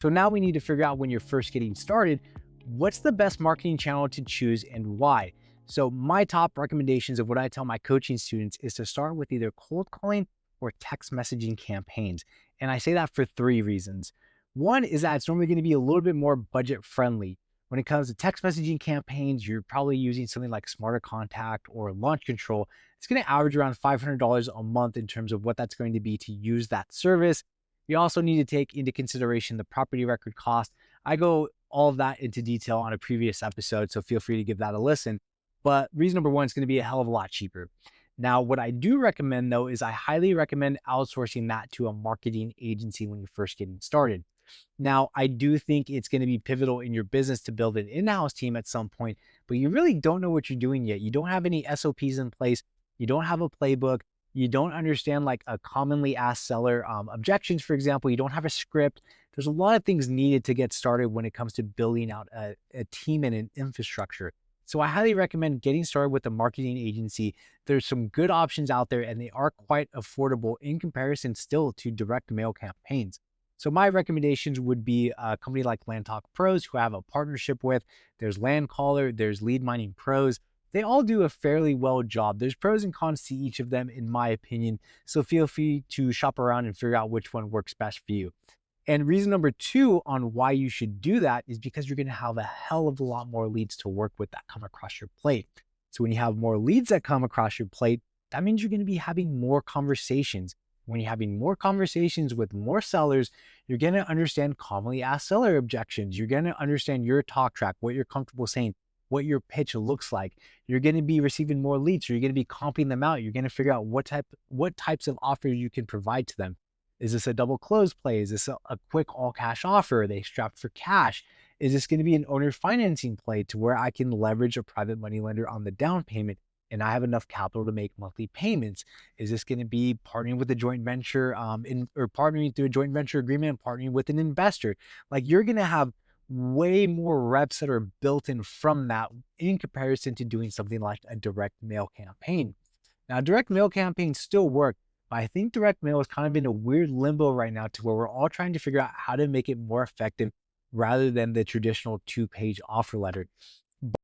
So now we need to figure out when you're first getting started, what's the best marketing channel to choose and why? So my top recommendations of what I tell my coaching students is to start with either cold calling or text messaging campaigns. And I say that for three reasons. One is that it's normally going to be a little bit more budget friendly. When it comes to text messaging campaigns, you're probably using something like Smarter Contact or Launch Control. It's going to average around $500 a month in terms of what that's going to be to use that service. You also need to take into consideration the property record cost. I go all of that into detail on a previous episode, so feel free to give that a listen. But reason number one is going to be a hell of a lot cheaper. Now, what I do recommend though is I highly recommend outsourcing that to a marketing agency when you're first getting started. Now, I do think it's going to be pivotal in your business to build an in-house team at some point, but you really don't know what you're doing yet. You don't have any SOPs in place. You don't have a playbook. You don't understand like a commonly asked seller objections, for example. You don't have a script. There's a lot of things needed to get started when it comes to building out a team and an infrastructure. So I highly recommend getting started with a marketing agency. There's some good options out there and they are quite affordable in comparison still to direct mail campaigns. So my recommendations would be a company like Land Talk Pros, who I have a partnership with. There's Land Caller, there's Lead Mining Pros. They all do a fairly well job. There's pros and cons to each of them, in my opinion. So feel free to shop around and figure out which one works best for you. And reason number two on why you should do that is because you're going to have a hell of a lot more leads to work with that come across your plate. So when you have more leads that come across your plate, that means you're going to be having more conversations. When you're having more conversations with more sellers, you're going to understand commonly asked seller objections. You're going to understand your talk track, what you're comfortable saying, what your pitch looks like. You're going to be receiving more leads. So you're going to be comping them out. You're going to figure out what types of offers you can provide to them. Is this a double close play? Is this a quick all cash offer? Are they strapped for cash? Is this going to be an owner financing play to where I can leverage a private money lender on the down payment and I have enough capital to make monthly payments? Is this going to be partnering with a joint venture or partnering through a joint venture agreement, partnering with an investor? Like you're going to have way more reps that are built in from that in comparison to doing something like a direct mail campaign. Now, direct mail campaigns still work, but I think direct mail is kind of in a weird limbo right now to where we're all trying to figure out how to make it more effective rather than the traditional two-page offer letter.